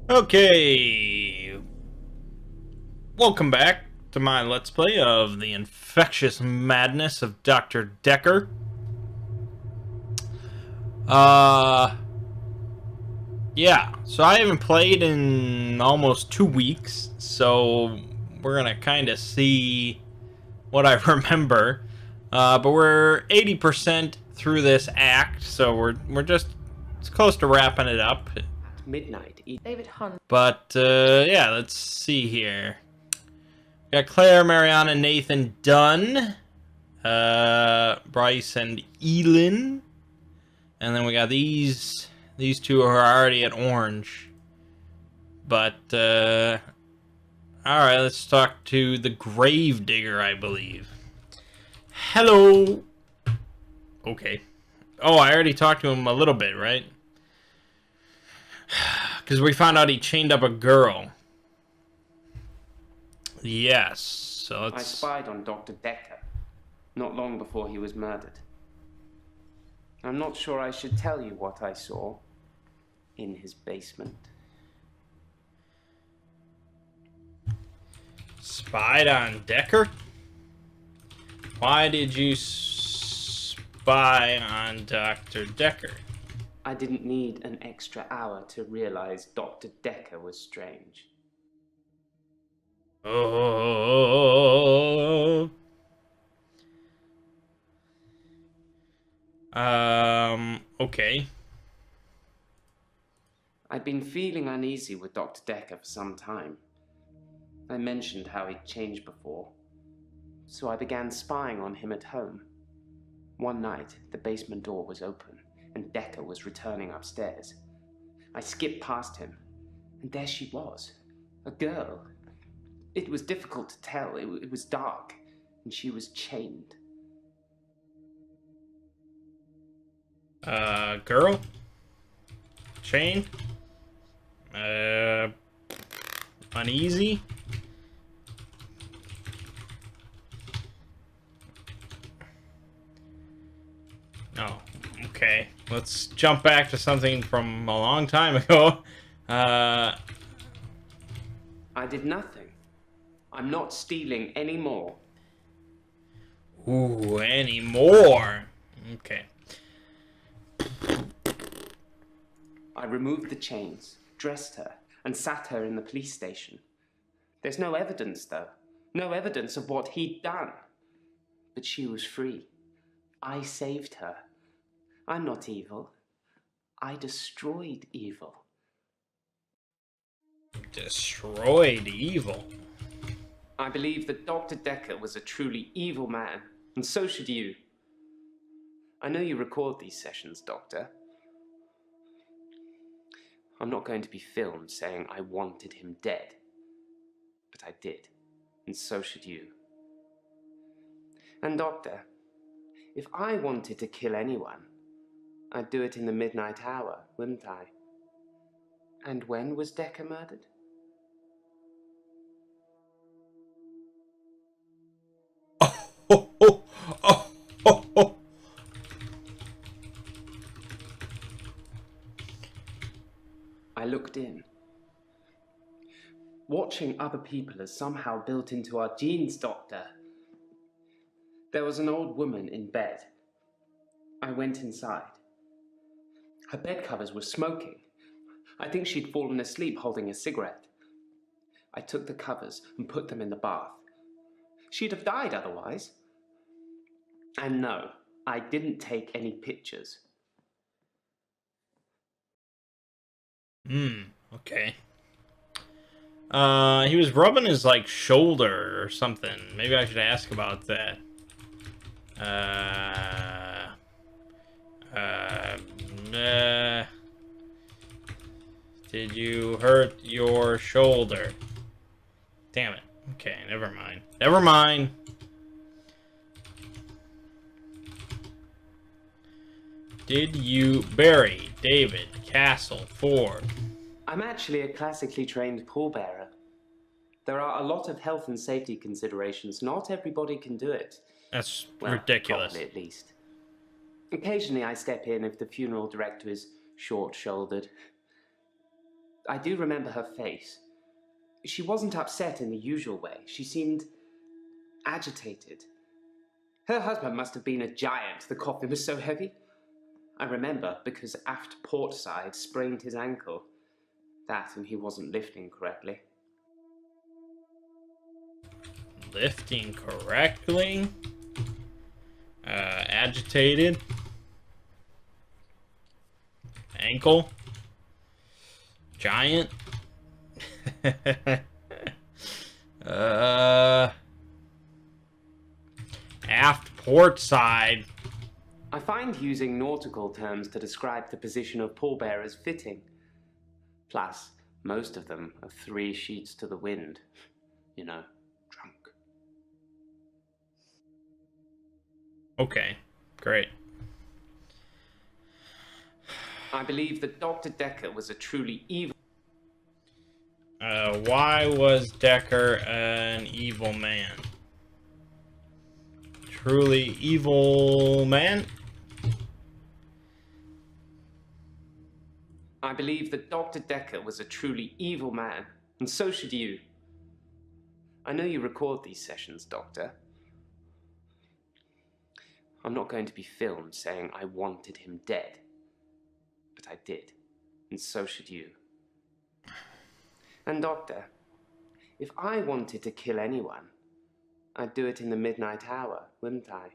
Okay, welcome back to my Let's Play of the Infectious Madness of Dr. Dekker. Uh, yeah, so I haven't played in almost 2 weeks, so we're gonna kind of see what I remember. But we're 80% through this act, so we're just it's close to wrapping it up. At midnight, David Hunt. But yeah, let's see here. Got Claire, Mariana, Nathan, Dunn, Bryce, and Elin, and then we got these two who are already at Orange. But all right, let's talk to the Grave Digger, I believe. Hello. Okay. Oh, I already talked to him a little bit, right? Because we found out he chained up a girl. Yes. So let's... I spied on Dr. Dekker, not long before he was murdered. I'm not sure I should tell you what I saw in his basement. Spied on Dekker? Why did you spy on Dr. Dekker? I didn't need an extra hour to realize Dr. Dekker was strange. Oh. Okay. I'd been feeling uneasy with Dr. Dekker for some time. I mentioned how he'd changed before, so I began spying on him at home. One night, the basement door was open, and Dekker was returning upstairs. I skipped past him, and there she was, a girl. It was difficult to tell. It was dark, and she was chained. Girl? Chain? Uneasy? No. Okay. Let's jump back to something from a long time ago. I did nothing. I'm not stealing anymore. Ooh, any more? Okay. I removed the chains, dressed her, and sat her in the police station. There's no evidence, though. No evidence of what he'd done. But she was free. I saved her. I'm not evil. I destroyed evil. Destroyed evil. I believe that Dr. Dekker was a truly evil man, and so should you. I know you record these sessions, Doctor. I'm not going to be filmed saying I wanted him dead. But I did, and so should you. And Doctor, if I wanted to kill anyone, I'd do it in the midnight hour, wouldn't I? And when was Dekker murdered? Oh, oh, oh, oh, oh. I looked in. Watching other people is somehow built into our genes, Doctor. There was an old woman in bed. I went inside. Her bed covers were smoking. I think she'd fallen asleep holding a cigarette. I took the covers and put them in the bath. She'd have died otherwise. And no, I didn't take any pictures. Okay. He was rubbing his, like, shoulder or something. Maybe I should ask about that. Did you hurt your shoulder? Damn it. Okay, never mind. Never mind. Did you bury David Castle Ford? I'm actually a classically trained pallbearer. There are a lot of health and safety considerations. Not everybody can do it. That's Well, ridiculous. probably at least. Occasionally I step in if the funeral director is short-shouldered. I do remember her face. She wasn't upset in the usual way. She seemed agitated. Her husband must have been a giant. The coffin was so heavy. I remember because aft port side sprained his ankle. That and he wasn't lifting correctly. Lifting correctly? Agitated? Ankle? Giant? Aft port side. I find using nautical terms to describe the position of pallbearers fitting. Plus, most of them are 3 sheets to the wind. You know, drunk. Okay, great. I believe that Dr. Dekker was a truly evil... Why was Dekker an evil man? Truly evil man? I believe that Dr. Dekker was a truly evil man, and so should you. I know you record these sessions, Doctor. I'm not going to be filmed saying I wanted him dead. But I did, and so should you. And Doctor, if I wanted to kill anyone, I'd do it in the midnight hour, wouldn't I?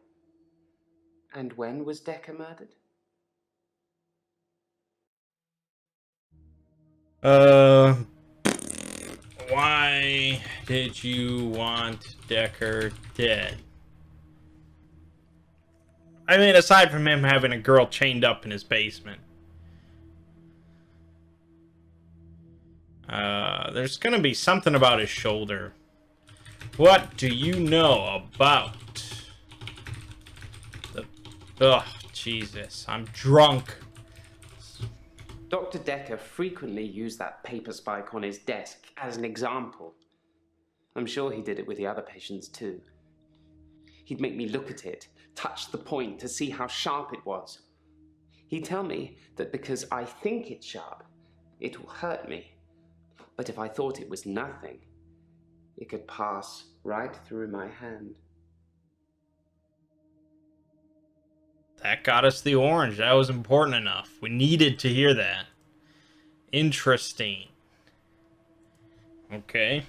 And when was Dekker murdered? Why did you want Dekker dead? I mean, aside from him having a girl chained up in his basement. There's gonna be something about his shoulder. What do you know about the... Ugh, Jesus, I'm drunk. Dr. Dekker frequently used that paper spike on his desk as an example. I'm sure he did it with the other patients too. He'd make me look at it, touch the point to see how sharp it was. He'd tell me that because I think it's sharp, it will hurt me. But if I thought it was nothing, it could pass right through my hand. That got us the orange. That was important enough. We needed to hear that. Interesting. Okay.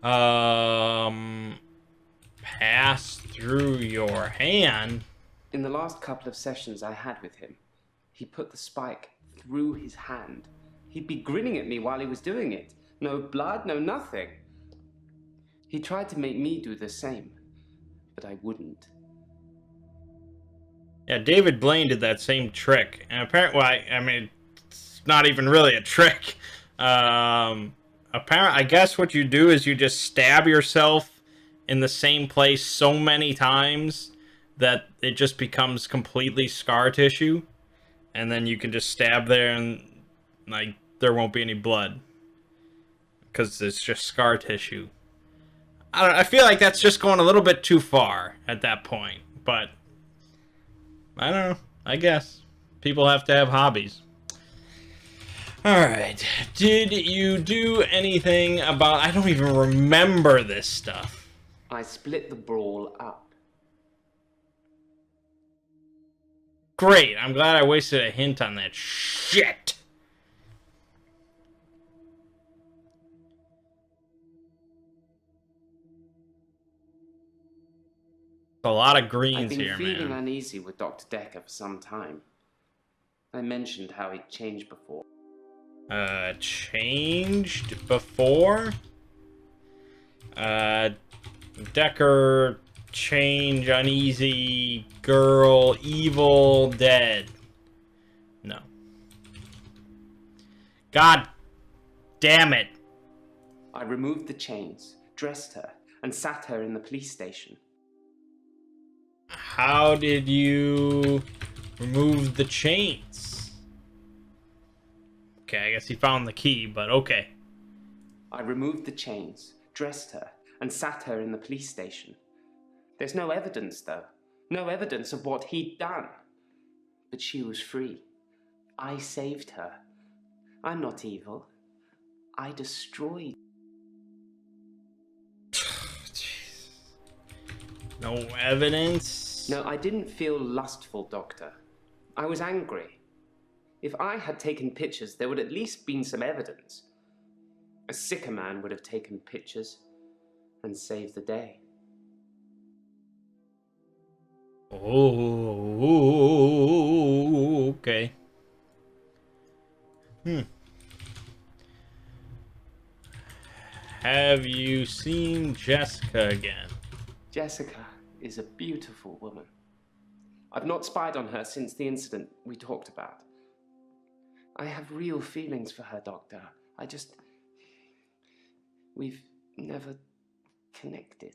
Pass through your hand. In the last couple of sessions I had with him, he put the spike through his hand. He'd be grinning at me while he was doing it. No blood, no nothing. He tried to make me do the same, but I wouldn't. Yeah, David Blaine did that same trick. And apparently, well, I mean, it's not even really a trick. Apparently, I guess what you do is you just stab yourself in the same place so many times that it just becomes completely scar tissue. And then you can just stab there and, like, there won't be any blood. Because it's just scar tissue. I feel like that's just going a little bit too far at that point. But I don't know. I guess. People have to have hobbies. Alright. Did you do anything about... I don't even remember this stuff. I split the brawl up. Great. I'm glad I wasted a hint on that shit. A lot of greens here, man. I've been feeling uneasy with Dr. Dekker for some time. I mentioned how he'd changed before. Changed before? Dekker, change, uneasy, girl, evil, dead. No. God damn it. I removed the chains, dressed her, and sat her in the police station. How did you remove the chains? Okay, I guess he found the key, but okay. I removed the chains, dressed her, and sat her in the police station. There's no evidence, though. No evidence of what he'd done. But she was free. I saved her. I'm not evil. I destroyed. No evidence? No, I didn't feel lustful, Doctor. I was angry. If I had taken pictures, there would at least been some evidence. A sicker man would have taken pictures and saved the day. Oh, okay. Have you seen Jessica again? Jessica is a beautiful woman. I've not spied on her since the incident we talked about. I have real feelings for her, Doctor. We've never connected.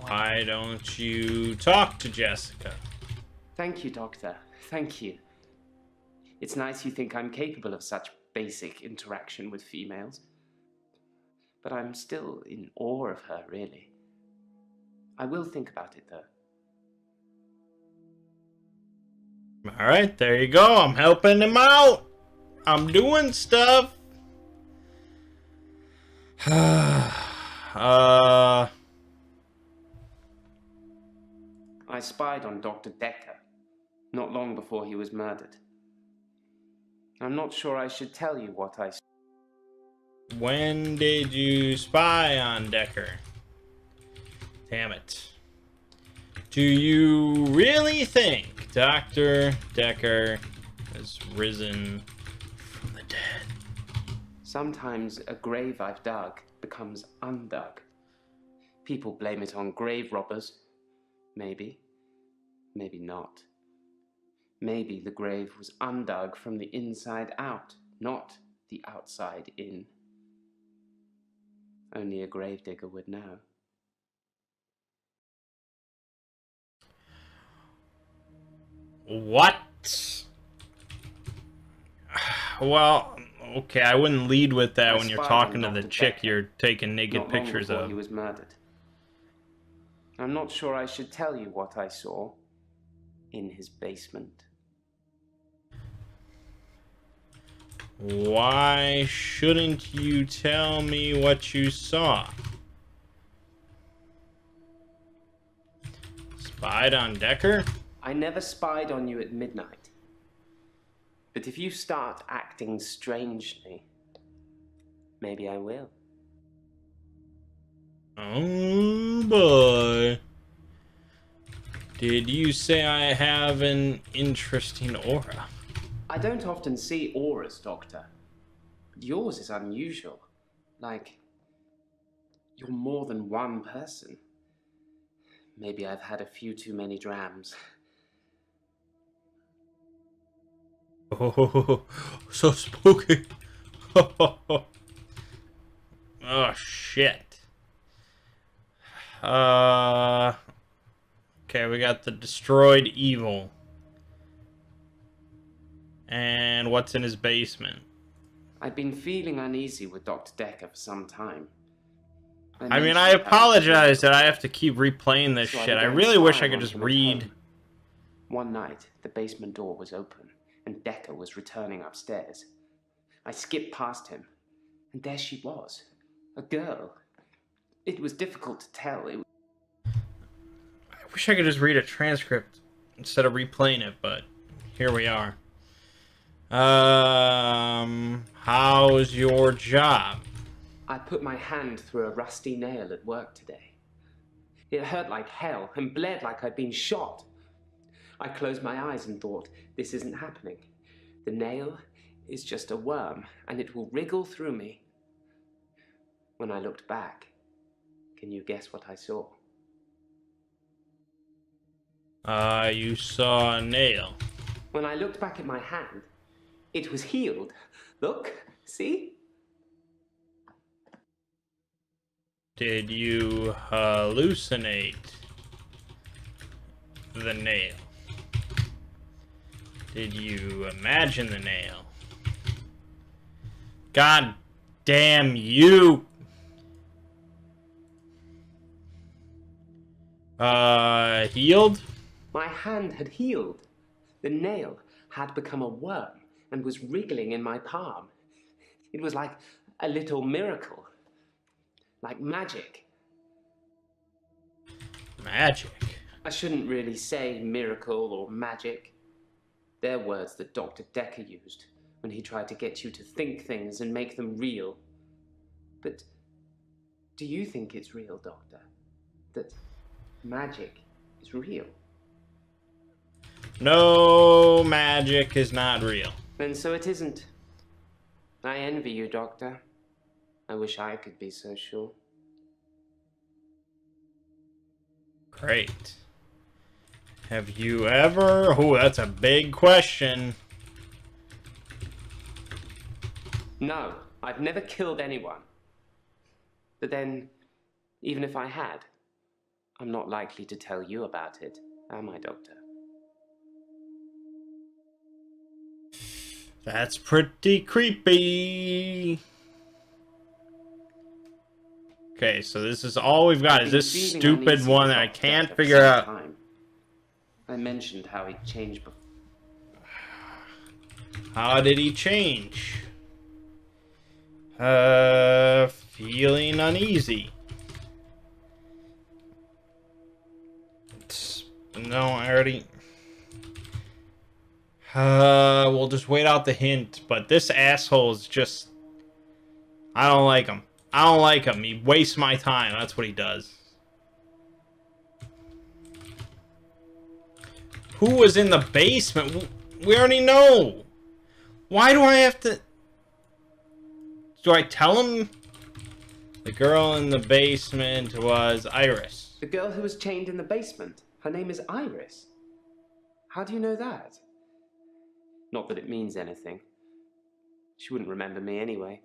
Why don't you talk to Jessica? Thank you, Doctor. Thank you. It's nice you think I'm capable of such basic interaction with females. But I'm still in awe of her, really. I will think about it, though. Alright, there you go. I'm helping him out. I'm doing stuff. I spied on Dr. Dekker, not long before he was murdered. I'm not sure I should tell you what I saw. When did you spy on Dekker? Damn it. Do you really think Dr. Dekker has risen from the dead? Sometimes a grave I've dug becomes undug. People blame it on grave robbers. Maybe. Maybe not. Maybe the grave was undug from the inside out, not the outside in. Only a gravedigger would know. What? Well, okay, I wouldn't lead with that when you're talking to the chick you're taking naked pictures of. He was murdered. I'm not sure I should tell you what I saw in his basement. Why shouldn't you tell me what you saw? Spied on Dekker? I never spied on you at midnight. But if you start acting strangely, maybe I will. Oh boy. Did you say I have an interesting aura? I don't often see auras, Doctor. But yours is unusual. Like, you're more than one person. Maybe I've had a few too many drams. Oh, so spooky. Oh, shit. Okay, we got the destroyed evil. And what's in his basement? I've been feeling uneasy with Dr. Dekker for some time. I mean, I apologize that I have to keep replaying this shit. I really wish I could just read. One night, the basement door was open, and Dekker was returning upstairs. I skipped past him, and there she was, a girl. It was difficult to tell. I wish I could just read a transcript instead of replaying it, but here we are. How's your job? I put my hand through a rusty nail at work today. It hurt like hell and bled like I'd been shot. I closed my eyes and thought, this isn't happening. The nail is just a worm, and it will wriggle through me. When I looked back, can you guess what I saw? You saw a nail. When I looked back at my hand, it was healed. Look, see? Did you hallucinate the nail? Did you imagine the nail? God damn you! Healed? My hand had healed. The nail had become a worm and was wriggling in my palm. It was like a little miracle. Like magic. Magic? I shouldn't really say miracle or magic. They're words that Dr. Dekker used when he tried to get you to think things and make them real. But do you think it's real, Doctor? That magic is real? No, magic is not real. Then so it isn't. I envy you, Doctor. I wish I could be so sure. Great. Have you ever... Oh, that's a big question. No, I've never killed anyone. But then, even if I had, I'm not likely to tell you about it, am I, Doctor? That's pretty creepy. Okay, so this is all we've got. Is this stupid one that I can't figure out? I mentioned how he changed before. How did he change? Feeling uneasy. No, I already... we'll just wait out the hint, but this asshole is just... I don't like him. I don't like him. He wastes my time. That's what he does. Who was in the basement? We already know. Why do I have to... Do I tell him? The girl in the basement was Iris. The girl who was chained in the basement. Her name is Iris. How do you know that? Not that it means anything. She wouldn't remember me anyway.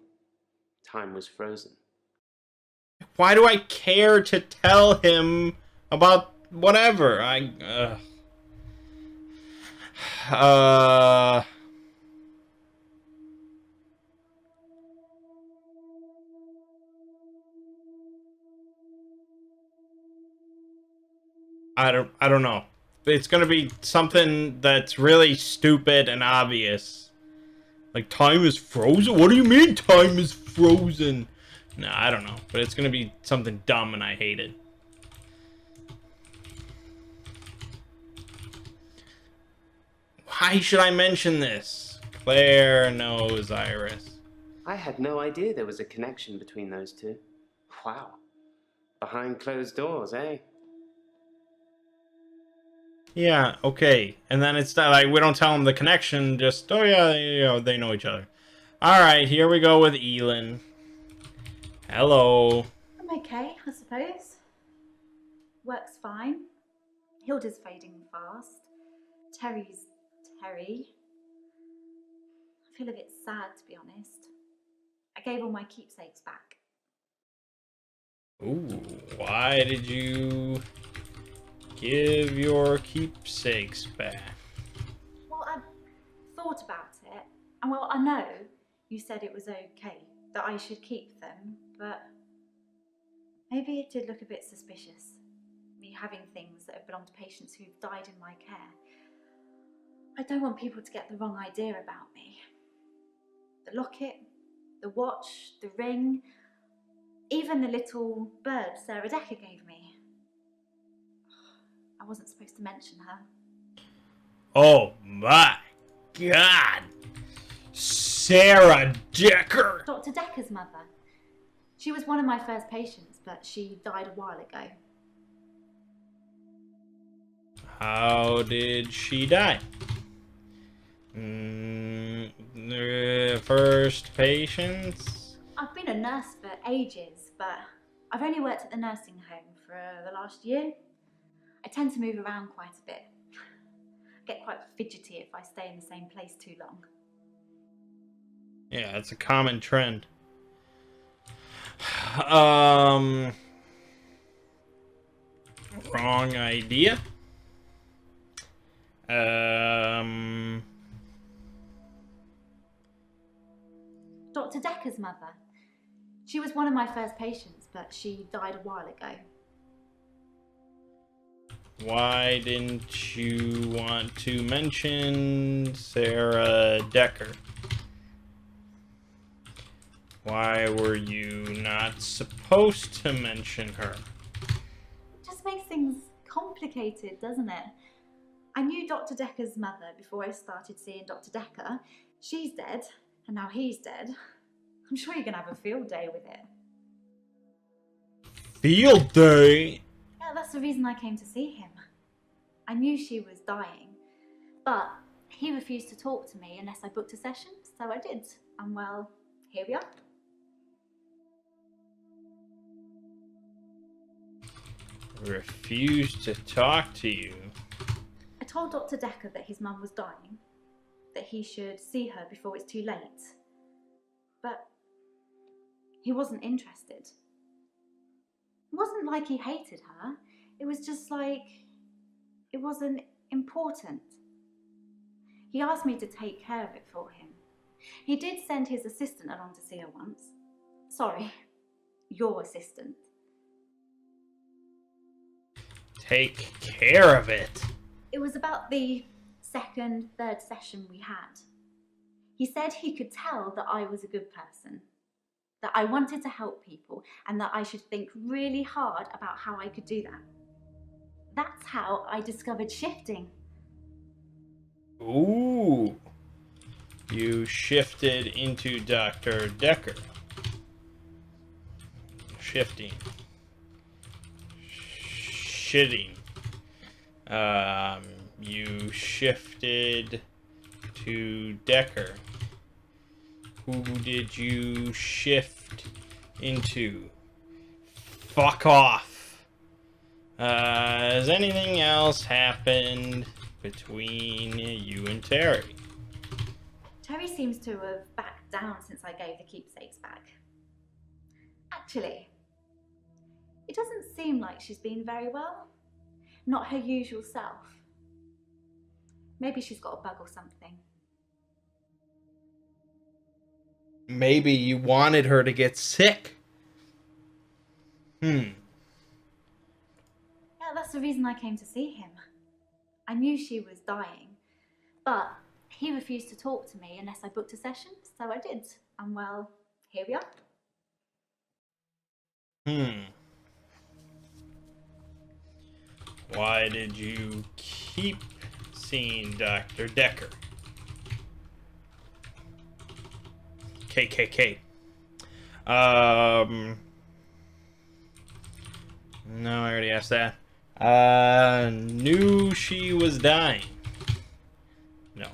Time was frozen. Why do I care to tell him about whatever? I don't know. It's gonna be something that's really stupid and obvious. Like, time is frozen? What do you mean time is frozen? No, I don't know. But it's gonna be something dumb and I hate it. Why should I mention this? Claire knows Iris. I had no idea there was a connection between those two. Wow. Behind closed doors, eh? Yeah, okay. And then it's not like we don't tell them the connection, just, oh yeah, you know, they know each other. Alright, here we go with Elin. Hello. I'm okay, I suppose. Work's fine. Hilda's fading fast. Terry's Terry. I feel a bit sad, to be honest. I gave all my keepsakes back. Ooh, why did you give your keepsakes back? Well, I thought about it, and well, I know you said it was okay that I should keep them, but maybe it did look a bit suspicious, me having things that have belonged to patients who've died in my care. I don't want people to get the wrong idea about me. The locket, the watch, the ring, even the little bird Sarah Dekker gave me. I wasn't supposed to mention her. Oh my god! Sarah Dekker! Dr. Dekker's mother. She was one of my first patients, but she died a while ago. How did she die? First patients? I've been a nurse for ages, but I've only worked at the nursing home for the last year. I tend to move around quite a bit. I get quite fidgety if I stay in the same place too long. Yeah, it's a common trend. Wrong idea. Dr. Dekker's mother. She was one of my first patients, but she died a while ago. Why didn't you want to mention Sarah Dekker? Why were you not supposed to mention her? It just makes things complicated, doesn't it? I knew Dr. Dekker's mother before I started seeing Dr. Dekker. She's dead, and now he's dead. I'm sure you're gonna have a field day with it. Field day? Yeah, that's the reason I came to see him. I knew she was dying, but he refused to talk to me unless I booked a session, so I did. And well, here we are. Refused to talk to you? I told Dr. Dekker that his mum was dying, that he should see her before it's too late. But he wasn't interested. It wasn't like he hated her. It was just like it wasn't important. He asked me to take care of it for him. He did send his assistant along to see her once. Sorry, your assistant. Take care of it. It was about the second, third session we had. He said he could tell that I was a good person, that I wanted to help people, and that I should think really hard about how I could do that. That's how I discovered shifting. Ooh. You shifted into Dr. Dekker. Shifting. Shitting. You shifted to Dekker. Who did you shift into? Fuck off. Has anything else happened between you and Terry? Terry seems to have backed down since I gave the keepsakes back. Actually, it doesn't seem like she's been very well. Not her usual self. Maybe she's got a bug or something. Maybe you wanted her to get sick. Yeah, that's the reason I came to see him. I knew she was dying, but he refused to talk to me unless I booked a session, so I did. And well, here we are. Why did you keep seeing Dr. Dekker? KKK. No, I already asked that. Knew she was dying. No.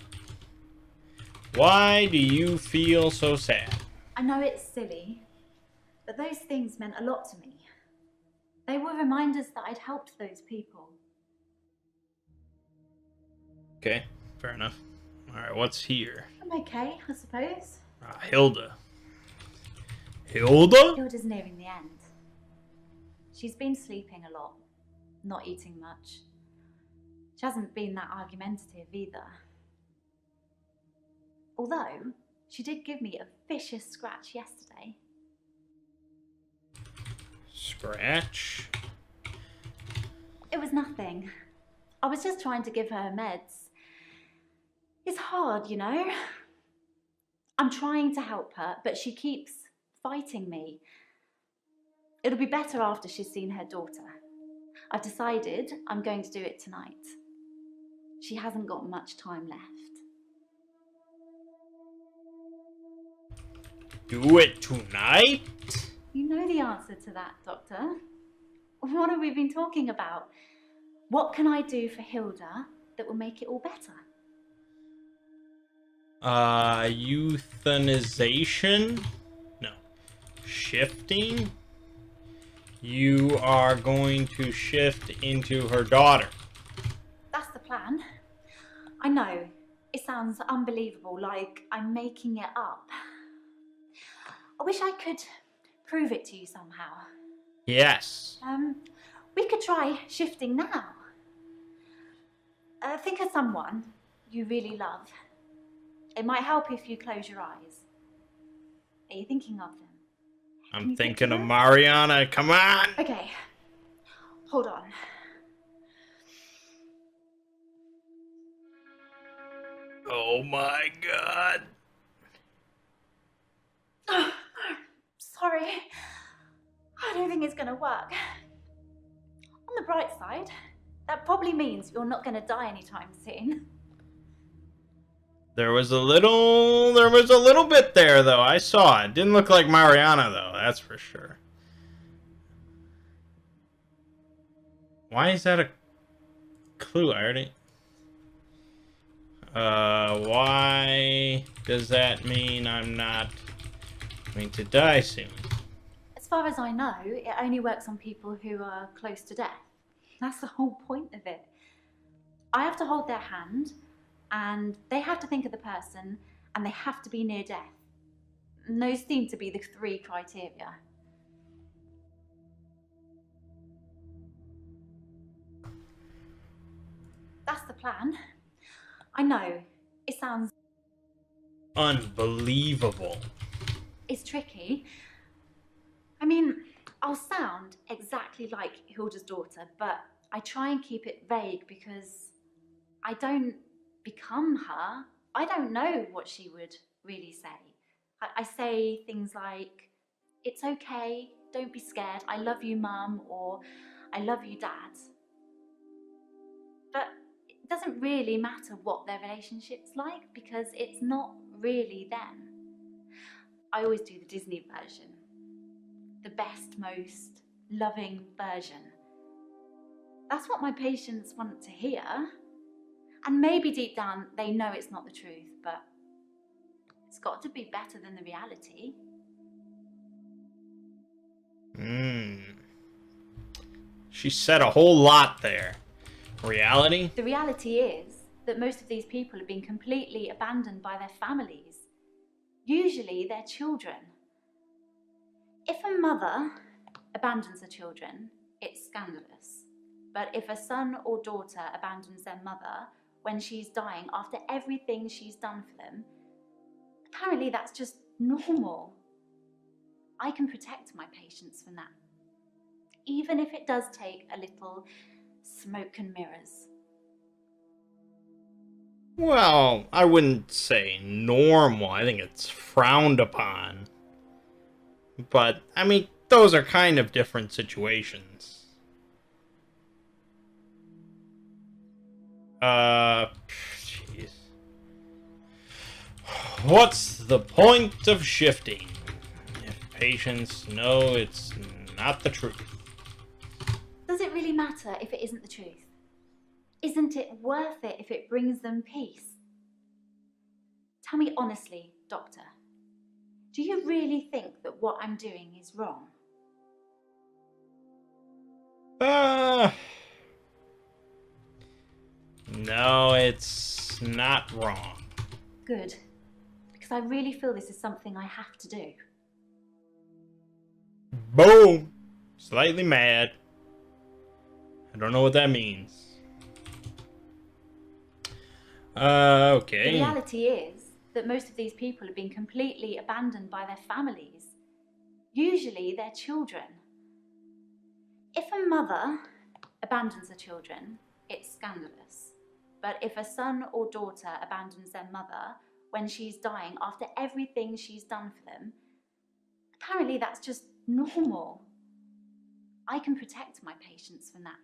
Why do you feel so sad? I know it's silly, but those things meant a lot to me. They were reminders that I'd helped those people. Okay, fair enough. Alright, what's here? I'm okay, I suppose. Hilda. Hilda? Hilda's nearing the end. She's been sleeping a lot, not eating much. She hasn't been that argumentative either. Although, she did give me a vicious scratch yesterday. Scratch? It was nothing. I was just trying to give her meds. It's hard, you know? I'm trying to help her, but she keeps fighting me. It'll be better after she's seen her daughter. I've decided I'm going to do it tonight. She hasn't got much time left. Do it tonight? You know the answer to that, Doctor. What have we been talking about? What can I do for Hilda that will make it all better? Euthanization? No. Shifting? You are going to shift into her daughter. That's the plan. I know, it sounds unbelievable, like I'm making it up. I wish I could prove it to you somehow. Yes. We could try shifting now. Think of someone you really love. It might help if you close your eyes. Are you thinking of them? I'm thinking of Mariana. Come on. Okay. Hold on. Oh my god. Sorry. I don't think it's going to work. On the bright side, that probably means you're not going to die anytime soon. There was a little bit there, though. I saw it. Didn't look like Mariana, though. That's for sure. Why is that a clue? I already... why does that mean I'm not going to die soon? As far as I know, it only works on people who are close to death. That's the whole point of it. I have to hold their hand, and they have to think of the person, and they have to be near death. And those seem to be the 3 criteria. That's the plan. I know, it sounds... Unbelievable. It's tricky. I mean, I'll sound exactly like Hilda's daughter, but I try and keep it vague because I don't become her. I don't know what she would really say. I say things like, it's okay, don't be scared, I love you, Mum, or I love you, Dad. But it doesn't really matter what their relationship's like because it's not really them. I always do the Disney version. The best, most loving version. That's what my patients want to hear. And maybe deep down they know it's not the truth, but it's got to be better than the reality. She said a whole lot there. Reality? The reality is that most of these people have been completely abandoned by their families, usually their children. If a mother abandons her children, it's scandalous. But if a son or daughter abandons their mother when she's dying after everything she's done for them, apparently that's just normal. I can protect my patients from that, even if it does take a little smoke and mirrors. Well, I wouldn't say normal. I think it's frowned upon. But, I mean, those are kind of different situations. Jeez. What's the point of shifting if patients know it's not the truth? Does it really matter if it isn't the truth? Isn't it worth it if it brings them peace? Tell me honestly, Doctor, do you really think that what I'm doing is wrong? No, it's not wrong. Good, because I really feel this is something I have to do. Boom! Slightly mad. I don't know what that means. Okay. The reality is that most of these people have been completely abandoned by their families, usually their children. If a mother abandons her children, it's scandalous. But if a son or daughter abandons their mother when she's dying after everything she's done for them, apparently that's just normal. I can protect my patients from that,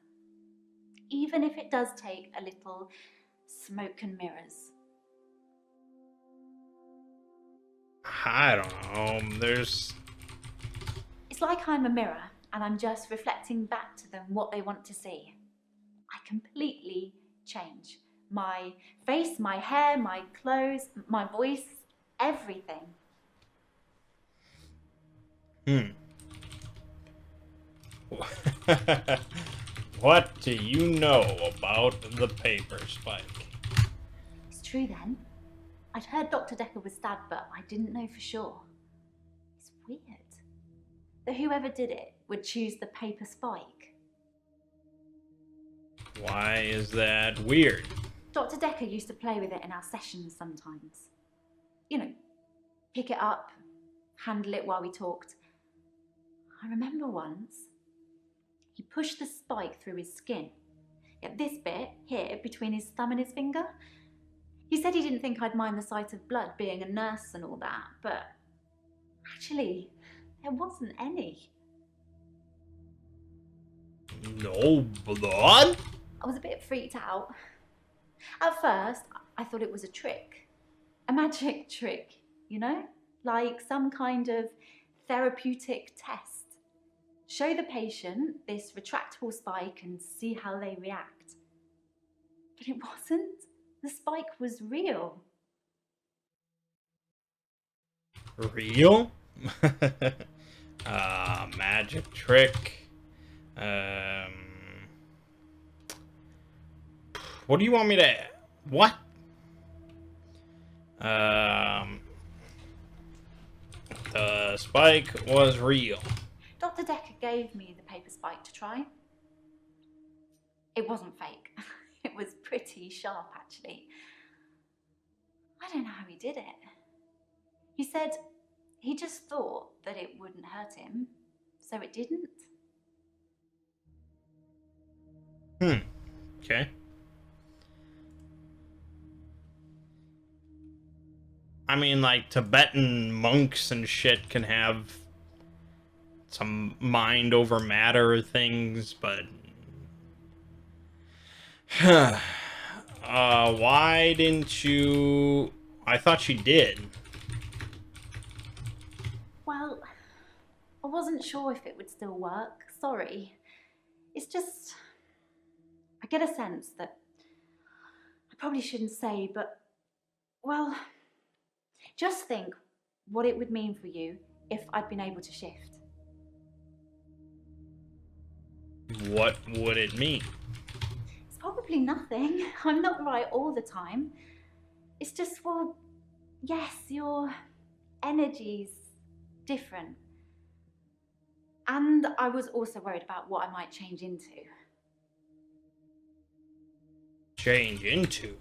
even if it does take a little smoke and mirrors. I don't know. It's like I'm a mirror and I'm just reflecting back to them what they want to see. I completely change. My face, my hair, my clothes, my voice, everything. What do you know about the paper spike? It's true then. I'd heard Dr. Dekker was stabbed, but I didn't know for sure. It's weird that whoever did it would choose the paper spike. Why is that weird? Dr. Dekker used to play with it in our sessions sometimes. You know, pick it up, handle it while we talked. I remember once, he pushed the spike through his skin. At this bit here, between his thumb and his finger, He said he didn't think I'd mind the sight of blood, being a nurse and all that, but actually, there wasn't any. No blood? I was a bit freaked out. At first, I thought it was a trick. A magic trick, you know? Like some kind of therapeutic test. Show the patient this retractable spike and see how they react. But it wasn't. The spike was real. Real? Magic trick. What do you want me to... What? The spike was real. Dr. Dekker gave me the paper spike to try. It wasn't fake. It was pretty sharp, actually. I don't know how he did it. He said he just thought that it wouldn't hurt him, so it didn't. Okay. I mean, like, Tibetan monks and shit can have some mind over matter things, but... why didn't you... I thought she did. Well, I wasn't sure if it would still work. Sorry. It's just... I get a sense that... I probably shouldn't say, but... Well... Just think what it would mean for you if I'd been able to shift. What would it mean? It's probably nothing. I'm not right all the time. It's just, well, yes, your energy's different. And I was also worried about what I might change into. Change into?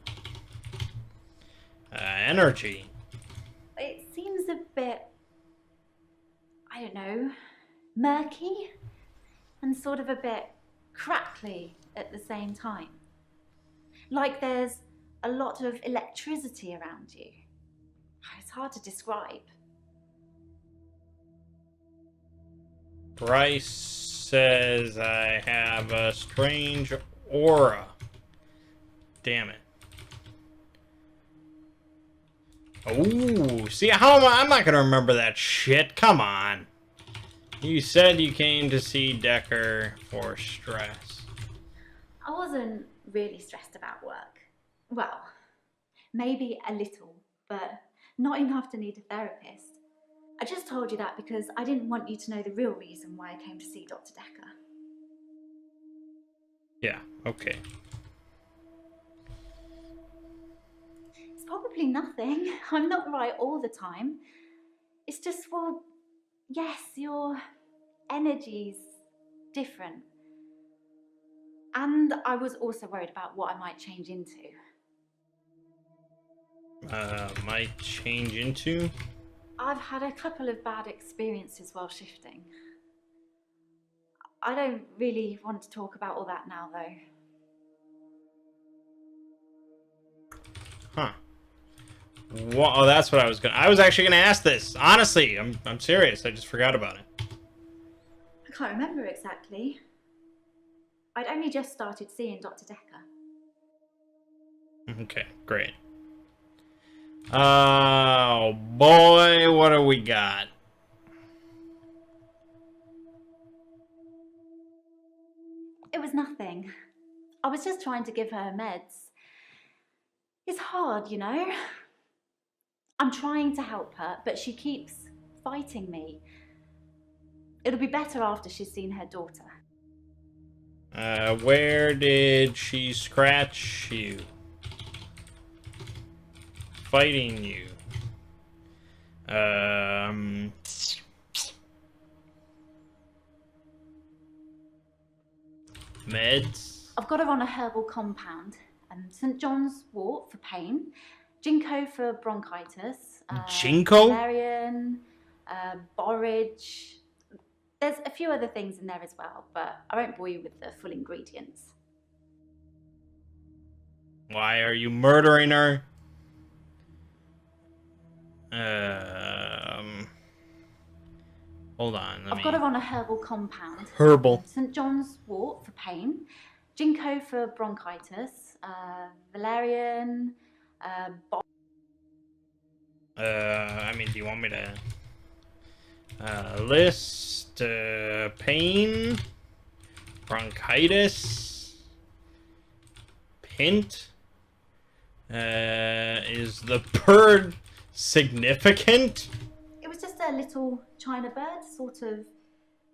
Energy. It seems a bit, I don't know, murky and sort of a bit crackly at the same time. Like there's a lot of electricity around you. It's hard to describe. Bryce says I have a strange aura. Damn it. Oh, see, how am I? I'm not gonna remember that shit. Come on. You said you came to see Dekker for stress. I wasn't really stressed about work. Well, maybe a little, but not enough to need a therapist. I just told you that because I didn't want you to know the real reason why I came to see Dr. Dekker. Yeah, okay. It's probably nothing. I'm not right all the time. It's just, well, yes, your energy's different. And I was also worried about what I might change into. Might change into? I've had a couple of bad experiences while shifting. I don't really want to talk about all that now, though. Huh. Well, oh, that's what I was actually gonna ask this. Honestly, I'm serious. I just forgot about it. I can't remember exactly. I'd only just started seeing Dr. Dekker. Okay, great. Oh boy, what do we got? It was nothing. I was just trying to give her meds. It's hard, you know? I'm trying to help her, but she keeps fighting me. It'll be better after she's seen her daughter. Where did she scratch you? Fighting you. Meds? I've got her on a herbal compound. St. John's wort for pain, ginkgo for bronchitis, Ginkgo? valerian, borage. There's a few other things in there as well, but I won't bore you with the full ingredients. Why are you murdering her? Hold on. I've got her on a herbal compound. Herbal. St. John's wort for pain, ginkgo for bronchitis, valerian, I mean, do you want me to list pain, bronchitis, pint? Is the bird significant? It was just a little china bird, sort of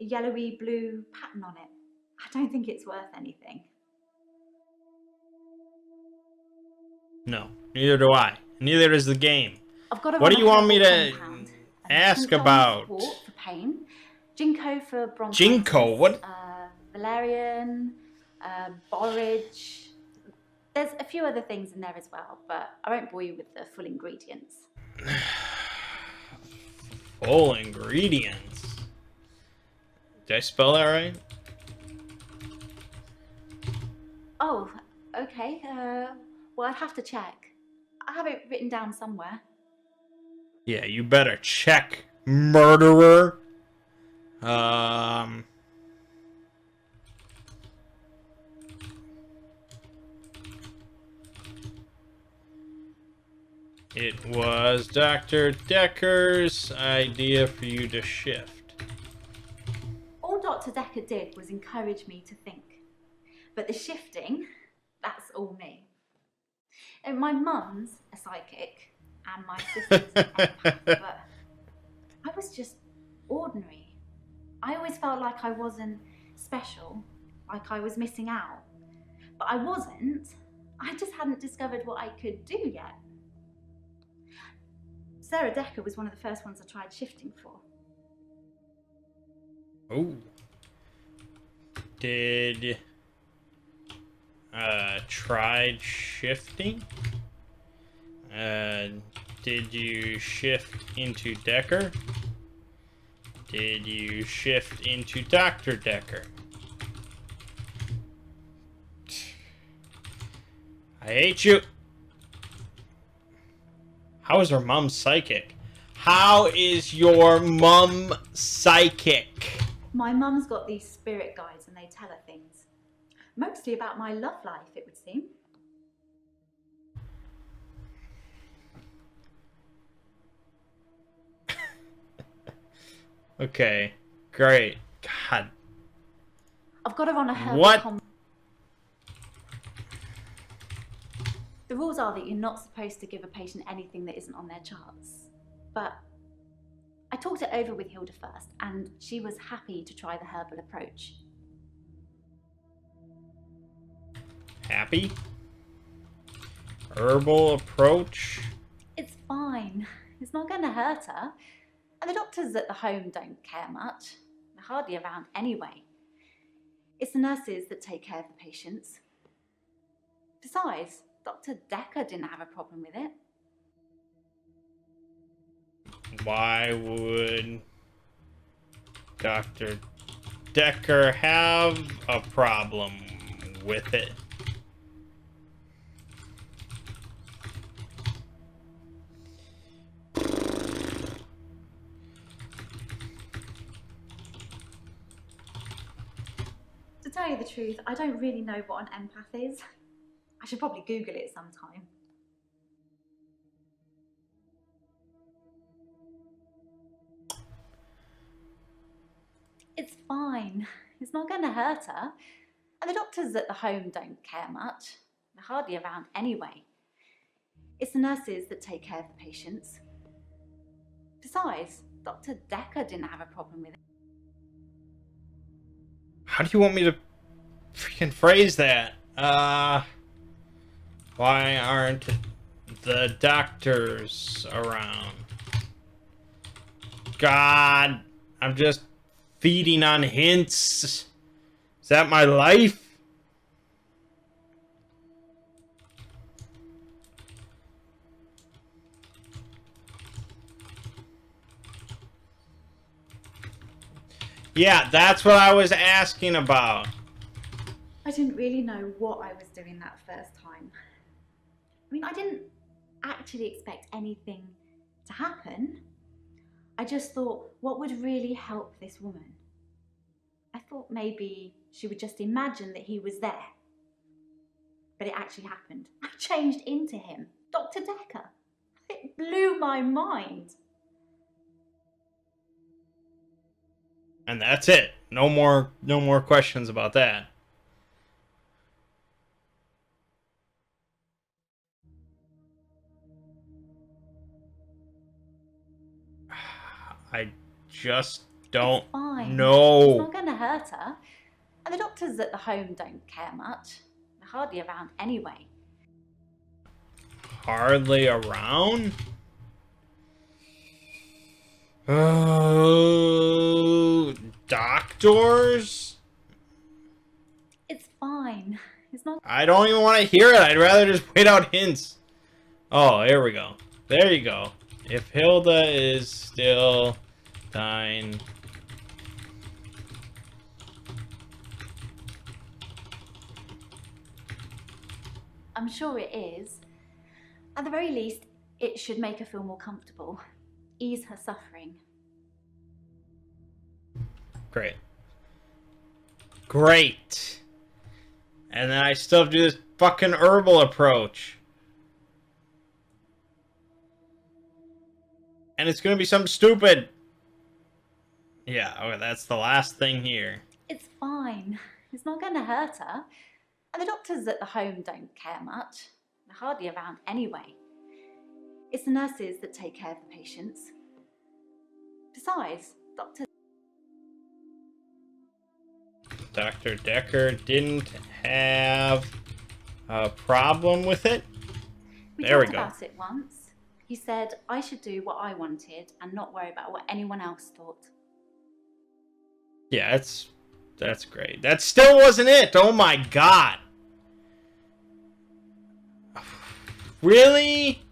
a yellowy blue pattern on it. I don't think it's worth anything. No, neither do I. Neither is the game. I've got What do you want me to compound. ask St. John's about? wort for pain, ginkgo for bronchitis. Ginkgo? What? Valerian, borage. There's a few other things in there as well, but I won't bore you with the full ingredients. Full ingredients. Did I spell that right? Oh, okay. Well, I'd have to check. I have it written down somewhere. Yeah, you better check, murderer. It was Dr. Dekker's idea for you to shift. All Dr. Dekker did was encourage me to think. But the shifting, that's all me. And my mum's a psychic, and my sister's an empath, but I was just ordinary. I always felt like I wasn't special, like I was missing out. But I wasn't. I just hadn't discovered what I could do yet. Sarah Dekker was one of the first ones I tried shifting for. Oh. Did tried shifting? Did you shift into Dekker? Did you shift into Dr. Dekker? I hate you. How is her mom psychic? How is your mum psychic? My mum's got these spirit guides and they tell her things. Mostly about my love life, it would seem. Okay, great. God. I've got her on a herbal What? The rules are that you're not supposed to give a patient anything that isn't on their charts. But I talked it over with Hilda first, and she was happy to try the herbal approach. Happy? Herbal approach? It's fine. It's not going to hurt her. And the doctors at the home don't care much. They're hardly around anyway. It's the nurses that take care of the patients. Besides, Dr. Dekker didn't have a problem with it. Why would Dr. Dekker have a problem with it? To tell you the truth, I don't really know what an empath is. I should probably Google it sometime. It's fine. It's not going to hurt her. And the doctors at the home don't care much. They're hardly around anyway. It's the nurses that take care of the patients. Besides, Dr. Dekker didn't have a problem with it. How do you want me to freaking phrase that? Why aren't the doctors around? God, I'm just feeding on hints. Is that my life? Yeah, that's what I was asking about. I didn't really know what I was doing that first time. I mean, I didn't actually expect anything to happen. I just thought, what would really help this woman? I thought maybe she would just imagine that he was there. But it actually happened. I changed into him, Dr. Dekker. It blew my mind. And that's it. No more questions about that. I just don't It's fine. know. It's not going to hurt her. And the doctors at the home don't care much. They're hardly around anyway. Hardly around? Oh, doctors? It's fine. It's not. I don't even want to hear it. I'd rather just wait out hints. Oh, here we go. There you go. If Hilda is still dying. I'm sure it is. At the very least, it should make her feel more comfortable. Ease her suffering. Great. Great. And then I still have to do this fucking herbal approach. And it's gonna be something stupid. Yeah, okay, that's the last thing here. It's fine. It's not going to hurt her. And the doctors at the home don't care much. They're hardly around anyway. It's the nurses that take care of the patients. Besides, doctors... Dr. Dekker didn't have a problem with it. There we talked go. about it once. He said I should do what I wanted and not worry about what anyone else thought. Yeah, that's great. That still wasn't it. Oh my god. Really?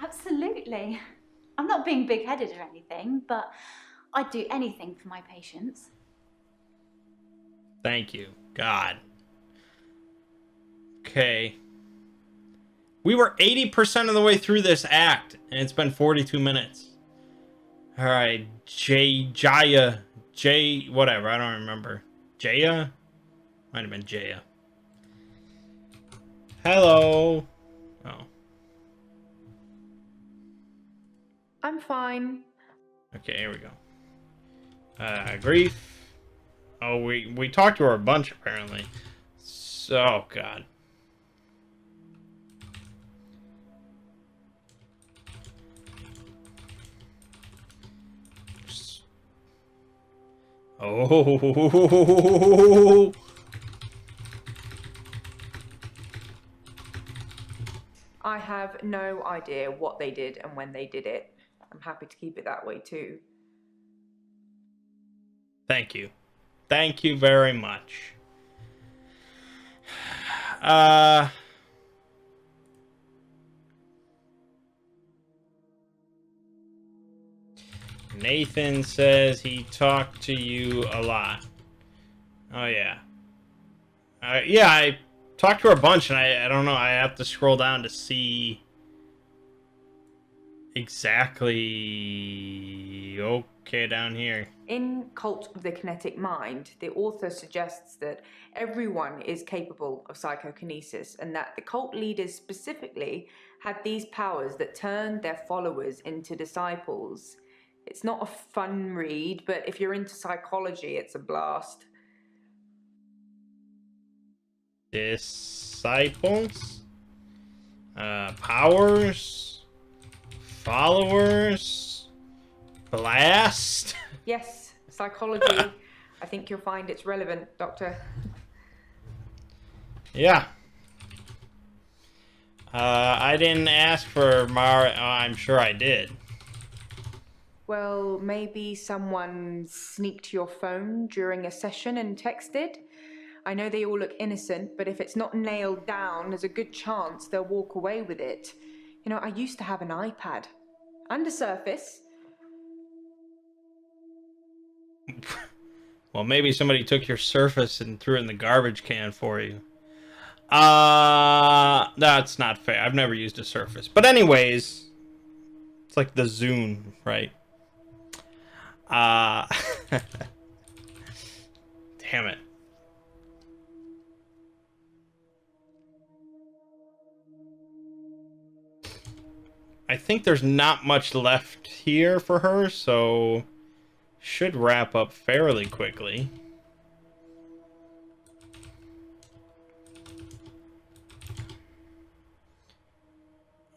Absolutely. I'm not being big-headed or anything, but I'd do anything for my patients. Thank you. God. Okay. We were 80% of the way through this act, and it's been 42 minutes. Alright, Jaya. Whatever, I don't remember. Jaya? Might have been Jaya. Hello. Oh. I'm fine. Okay, here we go. Grief. Oh, we talked to her a bunch, apparently. So, oh, God. Oh. I have no idea what they did and when they did it. I'm happy to keep it that way too. Thank you. Thank you very much. Nathan says he talked to you a lot. Oh, yeah. Yeah, I talked to her a bunch, and I don't know. I have to scroll down to see exactly. Okay, down here. In Cult of the Kinetic Mind, the author suggests that everyone is capable of psychokinesis and that the cult leaders specifically had these powers that turned their followers into disciples. It's not a fun read, but if you're into psychology, it's a blast. Disciples, powers, followers, blast. Yes, psychology. I think you'll find it's relevant, Doctor. Yeah. I didn't ask for Mara. Oh, I'm sure I did. Well, maybe someone sneaked your phone during a session and texted. I know they all look innocent, but if it's not nailed down, there's a good chance they'll walk away with it. You know, I used to have an iPad. And a Surface. Well, maybe somebody took your Surface and threw it in the garbage can for you. That's not fair. I've never used a surface. But anyways, it's like the Zune, right? Damn it. I think there's not much left here for her, so should wrap up fairly quickly.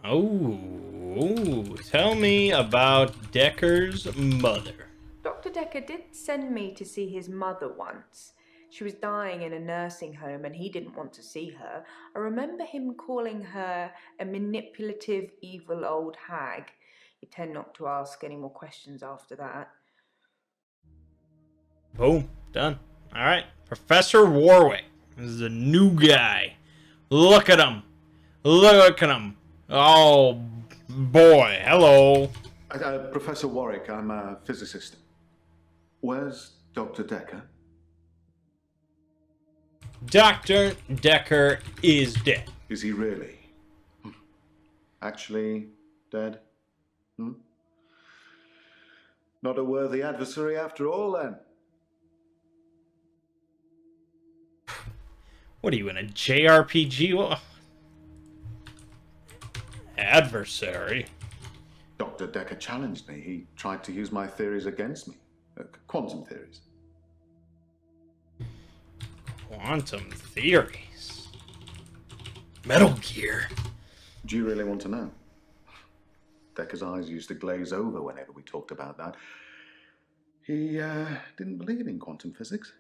Oh, tell me about Dekker's mother. Dr. Dekker did send me to see his mother once. She was dying in a nursing home and he didn't want to see her. I remember him calling her a manipulative, evil old hag. You tend not to ask any more questions after that. Boom, done. All right, Professor Warwick. This is a new guy. Look at him. Look at him. Oh, boy. Hello. Professor Warwick, I'm a physicist. Where's Dr. Dekker? Dr. Dekker is dead. Is he really? Actually dead? Not a worthy adversary after all, then? What are you, in a JRPG? Oh. Adversary? Dr. Dekker challenged me. He tried to use my theories against me. Quantum theories. Quantum theories? Metal Gear? Do you really want to know? Dekker's eyes used to glaze over whenever we talked about that. He didn't believe in quantum physics.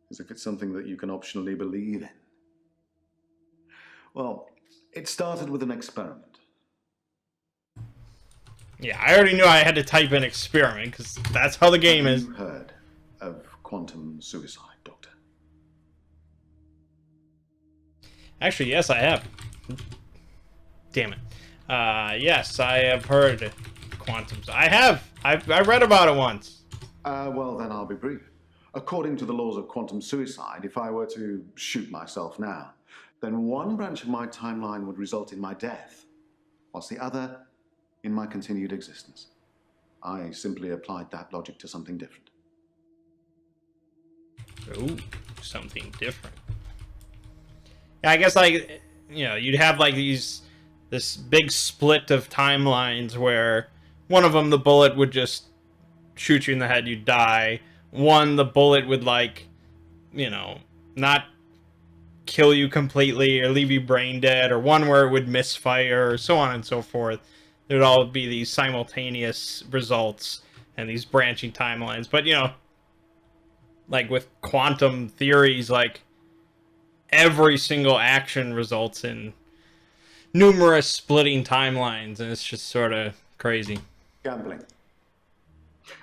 As if it's something that you can optionally believe in. Well, it started with an experiment. Yeah, I already knew I had to type in experiment, because that's how the game is. Have you heard of quantum suicide, Doctor? Actually, yes, I have. Damn it. Yes, I have heard quantums. I have. I read about it once. Well, then I'll be brief. According to the laws of quantum suicide, if I were to shoot myself now, then one branch of my timeline would result in my death, whilst the other in my continued existence. I simply applied that logic to something different. Ooh, something different. Yeah, I guess, like, you know, you'd have, like, this big split of timelines where one of them, the bullet would just shoot you in the head, you'd die. One, the bullet would, like, you know, not kill you completely or leave you brain dead, or one where it would misfire, or so on and so forth. There'd all be these simultaneous results and these branching timelines. But, you know, like with quantum theories, like, every single action results in numerous splitting timelines, and it's just sort of crazy. Gambling.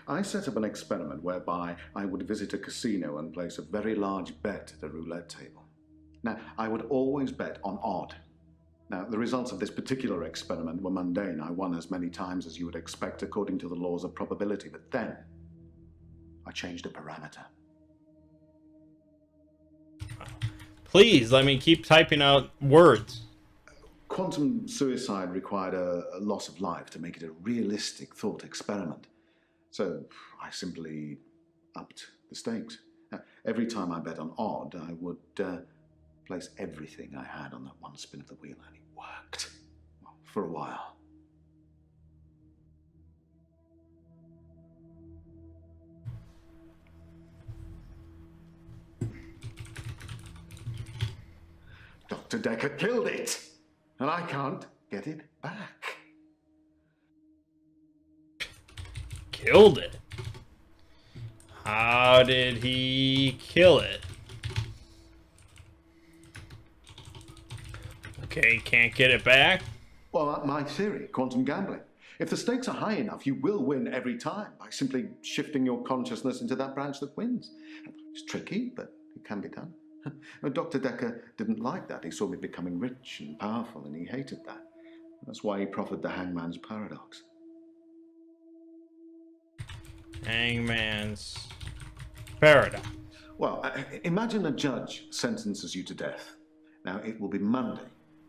I set up an experiment whereby I would visit a casino and place a very large bet at a roulette table. Now, I would always bet on odd. Now, the results of this particular experiment were mundane. I won as many times as you would expect according to the laws of probability. But then, I changed a parameter. Please, let me keep typing out words. Quantum suicide required a loss of life to make it a realistic thought experiment. So, I simply upped the stakes. Now, every time I bet on odd, I would place everything I had on that one spin of the wheel, and it worked. Well, for a while. Dr. Dekker killed it, and I can't get it back. Killed it? How did he kill it? Okay, can't get it back? Well, my theory, quantum gambling. If the stakes are high enough, you will win every time by simply shifting your consciousness into that branch that wins. It's tricky, but it can be done. Dr. Dekker didn't like that. He saw me becoming rich and powerful, and he hated that. That's why he proffered the hangman's paradox. Hangman's paradox. Well, imagine a judge sentences you to death. Now, it will be Monday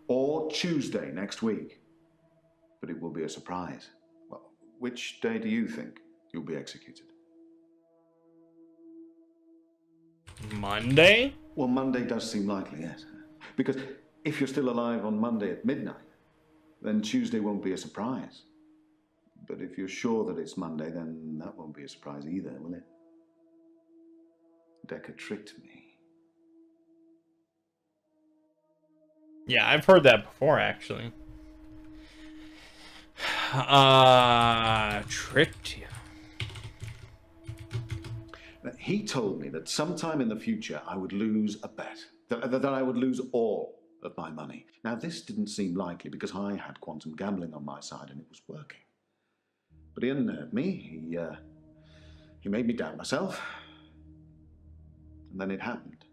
or Tuesday next week, but it will be a surprise. Well, which day do you think you'll be executed? Monday? Well, Monday does seem likely, yes. Because if you're still alive on Monday at midnight, then Tuesday won't be a surprise. But if you're sure that it's Monday, then that won't be a surprise either, will it? Dekker tricked me. Yeah, I've heard that before, actually. Tricked you. He told me that sometime in the future I would lose a bet, that I would lose all of my money. Now, this didn't seem likely because I had quantum gambling on my side and it was working. But he unnerved me. He made me doubt myself. And then it happened.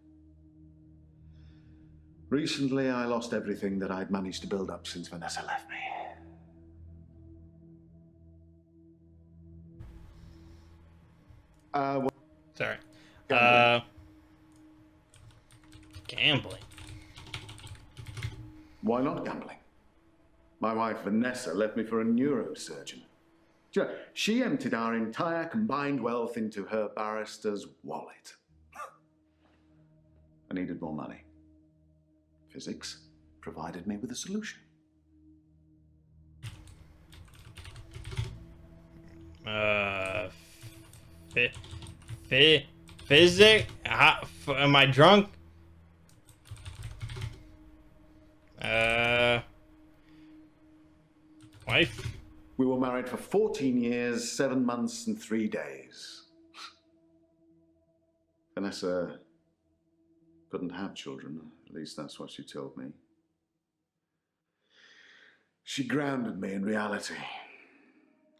Recently, I lost everything that I'd managed to build up since Vanessa left me. Sorry. Gambling. Gambling. Why not gambling? My wife Vanessa left me for a neurosurgeon. She emptied our entire combined wealth into her barrister's wallet. I needed more money. Physics provided me with a solution. Physics? Am I drunk? Wife? We were married for 14 years, 7 months, and 3 days. Vanessa couldn't have children, at least that's what she told me. She grounded me in reality.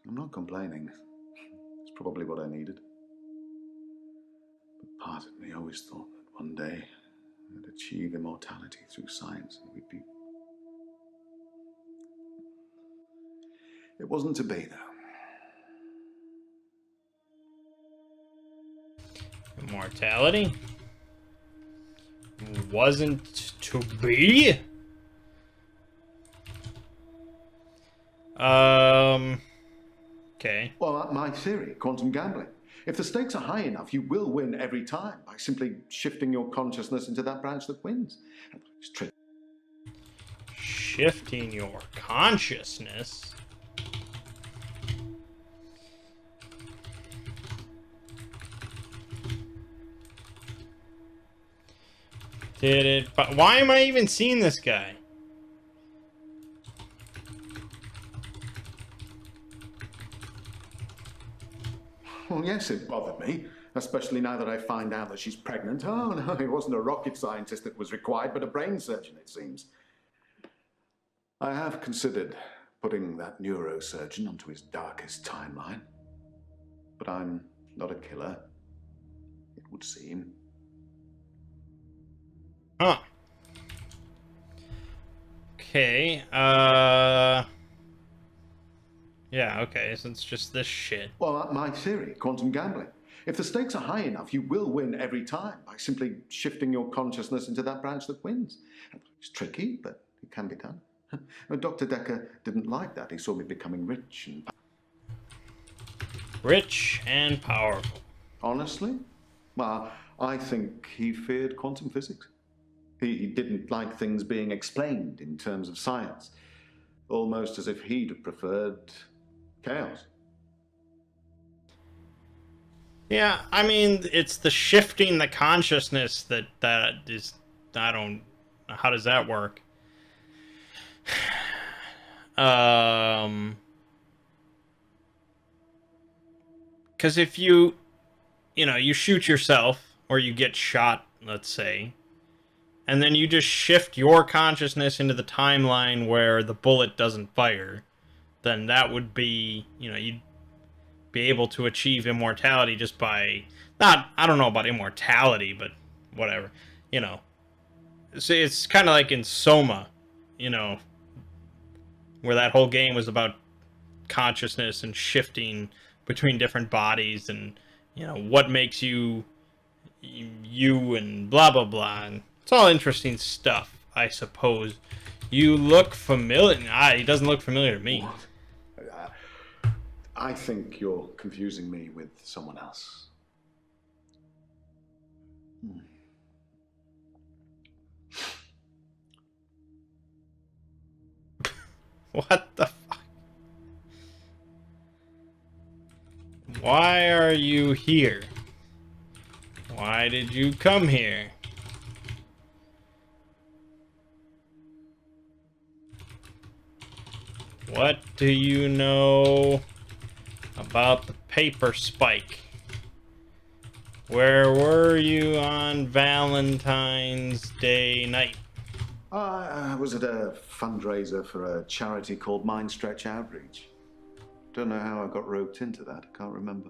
I'm not complaining. It's probably what I needed. But part of me always thought that one day I'd achieve immortality through science and we'd be... It wasn't to be, though. Immortality? Wasn't to be? Okay. Well, my theory, quantum gambling. If the stakes are high enough, you will win every time by simply shifting your consciousness into that branch that wins. It's tricky. Shifting your consciousness? But why am I even seeing this guy? Well, yes, it bothered me, especially now that I find out that she's pregnant. Oh, no, it wasn't a rocket scientist that was required, but a brain surgeon, it seems. I have considered putting that neurosurgeon onto his darkest timeline. But I'm not a killer, it would seem. Huh. Okay, yeah, okay, so it's just this shit. Well, my theory, quantum gambling. If the stakes are high enough, you will win every time by simply shifting your consciousness into that branch that wins. It's tricky, but it can be done. Dr. Dekker didn't like that. He saw me becoming rich and... Rich and powerful. Honestly? Well, I think he feared quantum physics. He didn't like things being explained in terms of science. Almost as if he'd have preferred chaos. Yeah, I mean, it's the shifting the consciousness that is... I don't... How does that work? Because if you know, you shoot yourself, or you get shot, let's say, and then you just shift your consciousness into the timeline where the bullet doesn't fire, then that would be, you know, you'd be able to achieve immortality just by, not, I don't know about immortality, but whatever, you know. So it's kind of like in Soma, you know, where that whole game was about consciousness and shifting between different bodies and, you know, what makes you and blah, blah, blah. And it's all interesting stuff. I suppose. You look familiar. He doesn't look familiar to me. What? I think you're confusing me with someone else. What the fuck? Why are you here? Why did you come here? What do you know about the paper spike? Where were you on Valentine's Day night? I was at a fundraiser for a charity called Mind Stretch Outreach. Don't know how I got roped into that, I can't remember.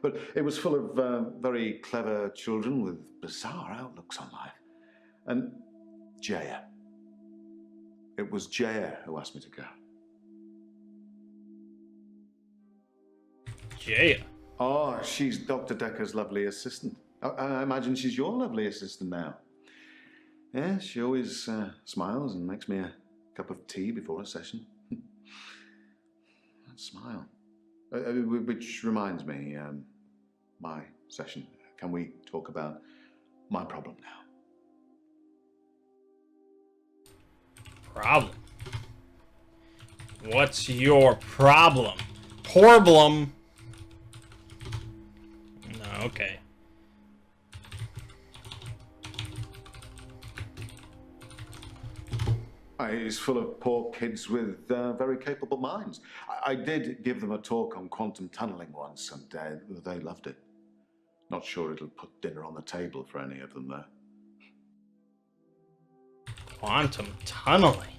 But it was full of very clever children with bizarre outlooks on life. And Jaya. It was Jaya who asked me to go. Jaya. Oh, she's Dr. Dekker's lovely assistant. I imagine she's your lovely assistant now. Yeah, she always smiles and makes me a cup of tea before a session. That smile. Which reminds me, my session. Can we talk about my problem now? Problem? What's your problem? Problem? No, okay. It's full of poor kids with very capable minds. I did give them a talk on quantum tunneling once, and they loved it. Not sure it'll put dinner on the table for any of them, though. Quantum tunneling?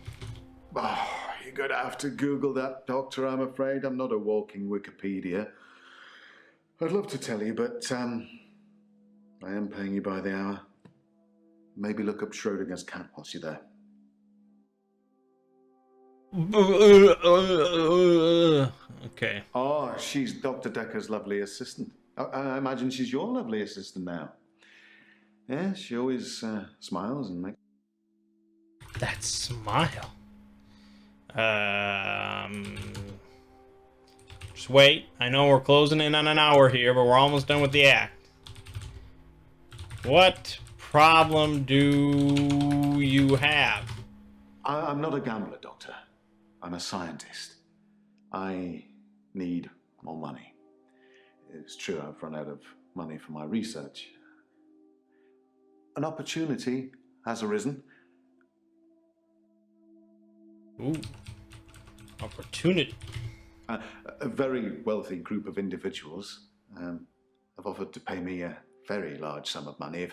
Oh, you're going to have to Google that, Doctor, I'm afraid. I'm not a walking Wikipedia. I'd love to tell you, but I am paying you by the hour. Maybe look up Schrodinger's cat whilst you're there. Okay. Oh, she's Dr. Dekker's lovely assistant. I imagine she's your lovely assistant now. Yeah, she always smiles and makes... That smile. Just wait. I know we're closing in on an hour here, but we're almost done with the act. What problem do you have? I'm not a gambler, Doctor. I'm a scientist. I need more money. It's true I've run out of money for my research. An opportunity has arisen. Ooh. Opportunity. A very wealthy group of individuals have offered to pay me a very large sum of money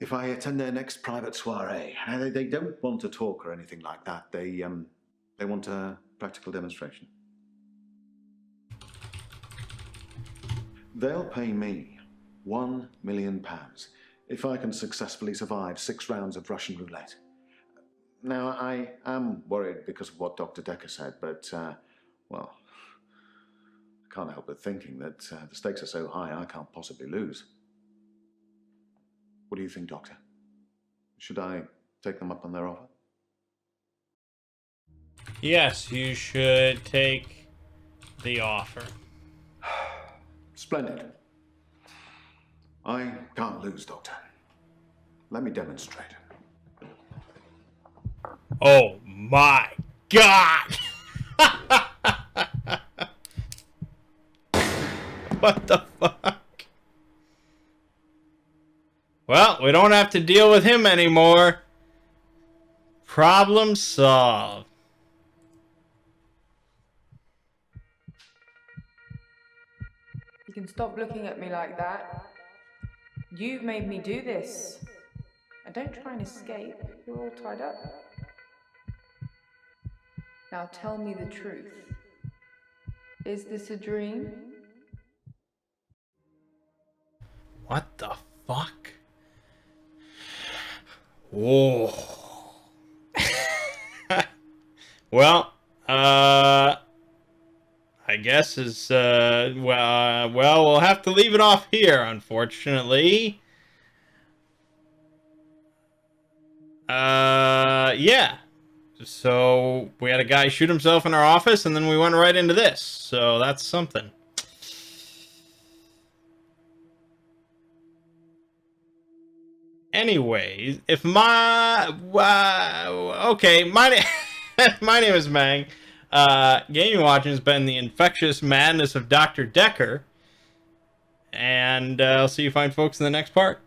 if I attend their next private soiree. They don't want a talk or anything like that. They want a practical demonstration. They'll pay me £1 million if I can successfully survive 6 rounds of Russian roulette. Now, I am worried because of what Dr. Dekker said, but, well, I can't help but thinking that the stakes are so high I can't possibly lose. What do you think, Doctor? Should I take them up on their offer? Yes, you should take the offer. Splendid. I can't lose, Doctor. Let me demonstrate. Oh my God! What the fuck? Well, we don't have to deal with him anymore. Problem solved. You can stop looking at me like that. You've made me do this. And don't try and escape. You're all tied up. Now tell me the truth. Is this a dream? What the fuck? Whoa. Well, I guess is well, we'll have to leave it off here, unfortunately. Yeah. So we had a guy shoot himself in our office, and then we went right into this. So that's something. Anyways, if my... okay, my name is Mangg. Gaming watching has been the infectious madness of Dr. Dekker. And I'll see you fine folks in the next part.